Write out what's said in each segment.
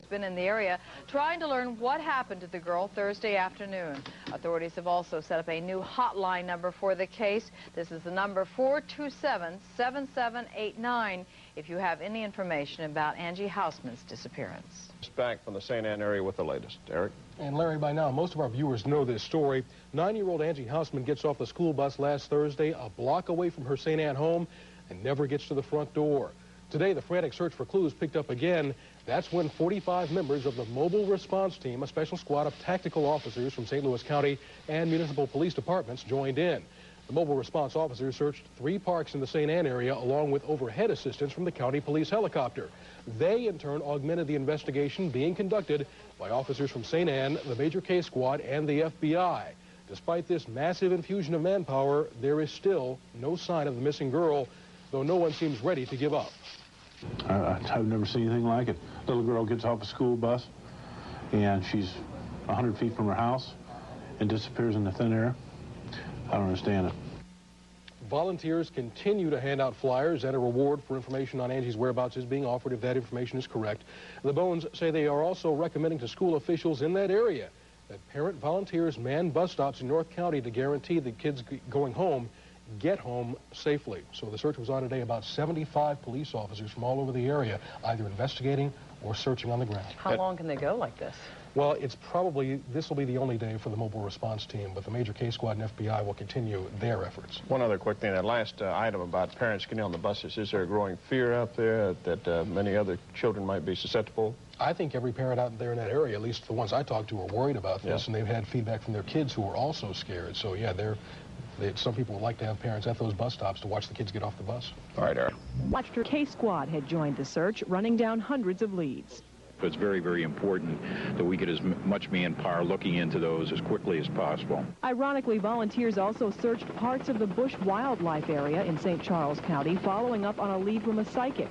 Been in the area trying to learn what happened to the girl Thursday afternoon. Authorities have also set up a new hotline number for the case. This is the number 427-7789 if you have any information about Angie Houseman's disappearance. Back from the St. Ann area with the latest. Eric? And Larry, by now, most of our viewers know this story. 9-year-old Angie Houseman gets off the school bus last Thursday, a block away from her St. Ann home, and never gets to the front door. Today, the frantic search for clues picked up again. That's when 45 members of the Mobile Response Team, a special squad of tactical officers from St. Louis County and municipal police departments, joined in. The Mobile Response officers searched 3 parks in the St. Ann area along with overhead assistance from the county police helicopter. They, in turn, augmented the investigation being conducted by officers from St. Ann, the Major Case Squad, and the FBI. Despite this massive infusion of manpower, there is still no sign of the missing girl, though no one seems ready to give up. I've never seen anything like it. Little girl gets off a school bus, and she's 100 feet from her house and disappears in the thin air. I don't understand it. Volunteers continue to hand out flyers, and a reward for information on Angie's whereabouts is being offered if that information is correct. The Bones say they are also recommending to school officials in that area that parent volunteers man bus stops in North County to guarantee the kids going home get home safely. So the search was on today. About 75 police officers from all over the area, either investigating or searching on the ground. How long can they go like this? Well, it's probably, this will be the only day for the Mobile Response Team, but the Major Case Squad and FBI will continue their efforts. One other quick thing, that last item about parents getting on the buses, is there a growing fear out there that many other children might be susceptible? I think every parent out there in that area, at least the ones I talked to, are worried about this, Yeah. and they've had feedback from their kids who are also scared. So, yeah, some people would like to have parents at those bus stops to watch the kids get off the bus. All right, Eric. Major Case Squad had joined the search, running down hundreds of leads. It's very, very important that we get as much manpower looking into those as quickly as possible. Ironically, volunteers also searched parts of the Bush Wildlife area in St. Charles County, following up on a lead from a psychic.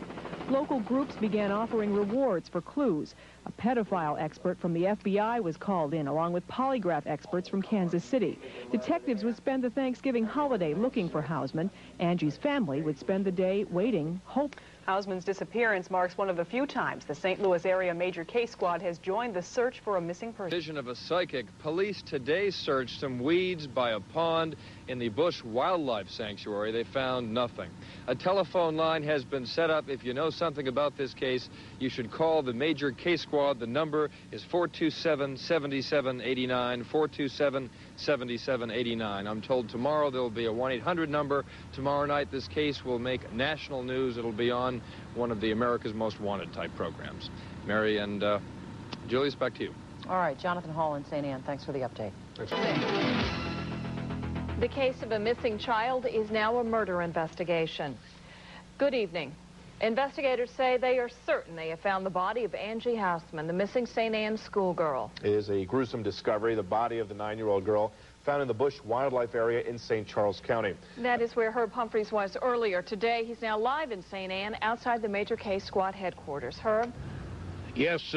Local groups began offering rewards for clues. A pedophile expert from the FBI was called in, along with polygraph experts from Kansas City. Detectives would spend the Thanksgiving holiday looking for Houseman. Angie's family would spend the day waiting, hoping. Houseman's disappearance marks one of the few times the St. Louis area Major Case Squad has joined the search for a missing person. Vision of a psychic, police today searched some weeds by a pond in the Bush Wildlife Sanctuary. They found nothing. A telephone line has been set up. If you know something about this case, you should call the Major Case Squad. The number is 427-7789, 427-7789. I'm told tomorrow there will be a 1-800 number. Tomorrow night this case will make national news. It'll be on one of the America's Most Wanted type programs. Mary and Julius, back to you. All right, Jonathan Hall in St. Ann, thanks for the update. Thanks. The case of a missing child is now a murder investigation. Good evening. Investigators say they are certain they have found the body of Angie Houseman, the missing St. Ann schoolgirl. It is a gruesome discovery, the body of the 9-year-old girl found in the Bush Wildlife area in St. Charles County. That is where Herb Humphreys was earlier today. He's now live in St. Ann outside the Major Case Squad headquarters. Herb? Yes,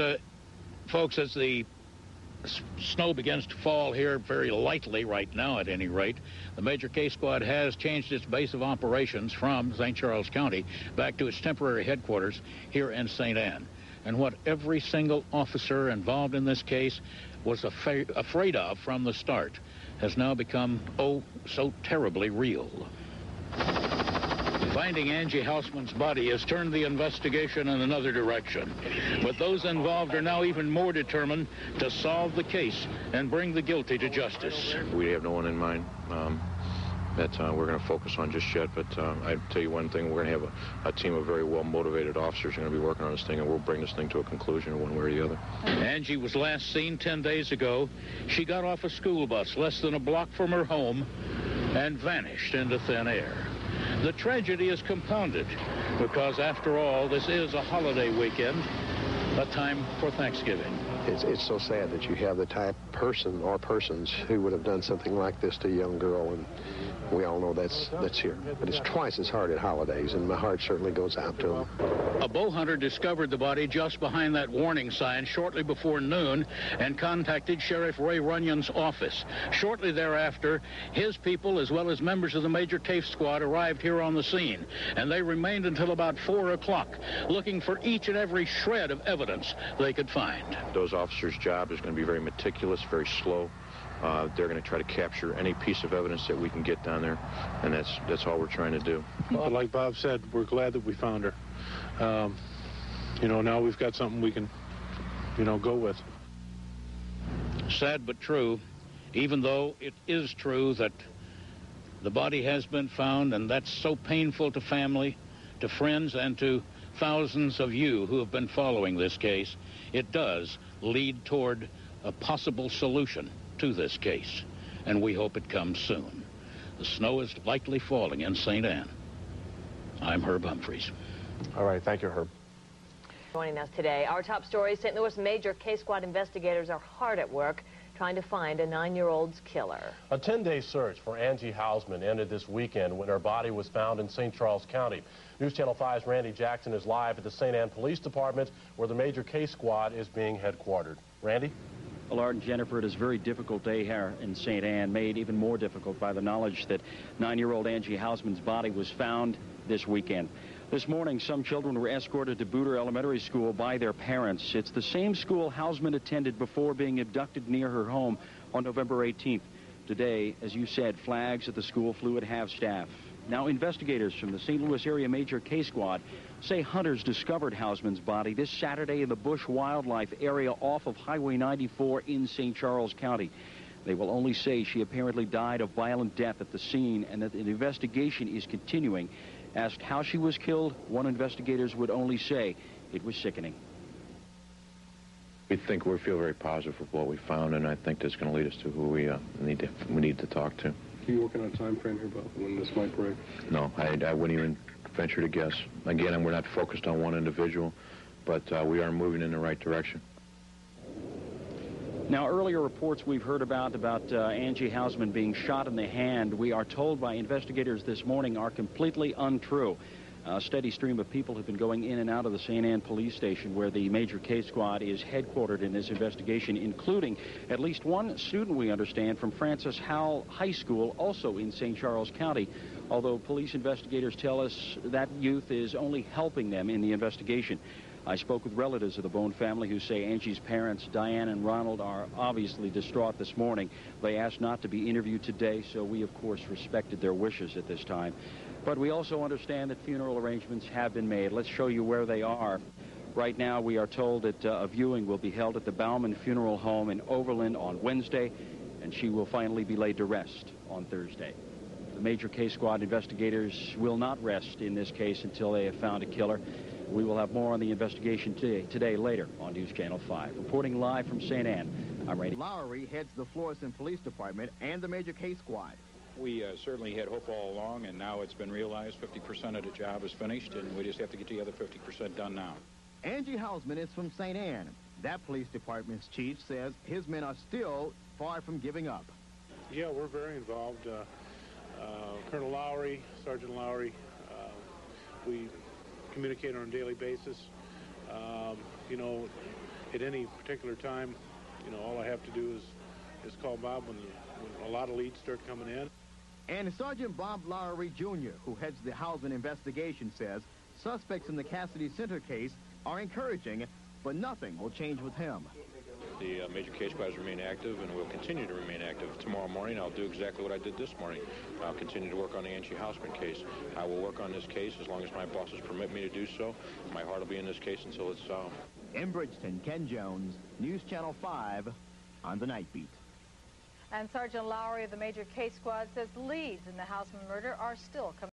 folks, as the snow begins to fall here very lightly right now at any rate, the Major Case Squad has changed its base of operations from St. Charles County back to its temporary headquarters here in St. Ann. And what every single officer involved in this case was afraid of from the start has now become, oh, so terribly real. Finding Angie Houseman's body has turned the investigation in another direction. But those involved are now even more determined to solve the case and bring the guilty to justice. We have no one in mind that we're going to focus on just yet, but I tell you one thing, we're going to have a team of very well-motivated officers who are going to be working on this thing, and we'll bring this thing to a conclusion one way or the other. Angie was last seen 10 days ago. She got off a school bus less than a block from her home and vanished into thin air. The tragedy is compounded because, after all, this is a holiday weekend, a time for Thanksgiving. It's so sad that you have the type person or persons who would have done something like this to a young girl, and we all know that's here. But it's twice as hard at holidays, and my heart certainly goes out to them. A bow hunter discovered the body just behind that warning sign shortly before noon and contacted Sheriff Ray Runyon's office. Shortly thereafter, his people, as well as members of the Major Case Squad, arrived here on the scene, and they remained until about 4 o'clock, looking for each and every shred of evidence evidence they could find. Those officers' job is going to be very meticulous, very slow. They're going to try to capture any piece of evidence that we can get down there, and that's all we're trying to do. But like Bob said, we're glad that we found her. You know, now we've got something we can, you know, go with. Sad but true, even though it is true that the body has been found, and that's so painful to family, to friends, and to thousands of you who have been following this case, it does lead toward a possible solution to this case, and we hope it comes soon. The snow is likely falling in St. Anne. I'm Herb Humphreys. All right, thank you, Herb. Joining us today, our top story, St. Louis Major K-Squad investigators are hard at work trying to find a 9-year-old's killer. A 10-day search for Angie Houseman ended this weekend when her body was found in St. Charles County. News Channel 5's Randy Jackson is live at the St. Anne Police Department where the Major K-Squad is being headquartered. Randy? Well, Art and Jennifer, it is a very difficult day here in St. Anne, made even more difficult by the knowledge that 9-year-old Angie Houseman's body was found this weekend. This morning, some children were escorted to Booter Elementary School by their parents. It's the same school Houseman attended before being abducted near her home on November 18th. Today, as you said, flags at the school flew at half-staff. Now, investigators from the St. Louis area Major K-Squad say hunters discovered Houseman's body this Saturday in the Bush Wildlife area off of Highway 94 in St. Charles County. They will only say she apparently died a violent death at the scene and that an investigation is continuing. Asked how she was killed, one investigators would only say it was sickening. We feel very positive with what we found, and I think that's going to lead us to who we need to talk to. Are you working on a time frame here about when this might break? No, I wouldn't even venture to guess. Again, we're not focused on one individual, but we are moving in the right direction. Now, earlier reports we've heard about Angie Houseman being shot in the hand, we are told by investigators this morning are completely untrue. A steady stream of people have been going in and out of the St. Anne Police Station where the Major K-Squad is headquartered in this investigation, including at least one student, we understand, from Francis Howell High School, also in St. Charles County, although police investigators tell us that youth is only helping them in the investigation. I spoke with relatives of the Bone family who say Angie's parents, Diane and Ronald, are obviously distraught this morning. They asked not to be interviewed today, so we, of course, respected their wishes at this time. But we also understand that funeral arrangements have been made. Let's show you where they are. Right now, we are told that a viewing will be held at the Bauman Funeral Home in Overland on Wednesday, and she will finally be laid to rest on Thursday. The Major K-Squad investigators will not rest in this case until they have found a killer. We will have more on the investigation today later on News Channel 5. Reporting live from St. Anne, I'm Randy. Lowry heads the Florissant Police Department and the Major K-Squad. We certainly had hope all along, and now it's been realized 50% of the job is finished, and we just have to get the other 50% done now. Angie Houseman is from St. Anne. That police department's chief says his men are still far from giving up. Yeah, we're very involved. Colonel Lowry, Sergeant Lowry, we communicate on a daily basis. You know, at any particular time, you know, all I have to do is call Bob when a lot of leads start coming in. And Sergeant Bob Lowry, Jr., who heads the Houseman investigation, says suspects in the Cassidy Center case are encouraging, but nothing will change with him. The Major K-Squad has remained active and will continue to remain active. Tomorrow morning, I'll do exactly what I did this morning. I'll continue to work on the Angie Houseman case. I will work on this case as long as my bosses permit me to do so. My heart will be in this case until it's solved. In Bridgeton, Ken Jones, News Channel 5 on the Night Beat. And Sergeant Lowry of the Major K-Squad says leads in the Houseman murder are still coming.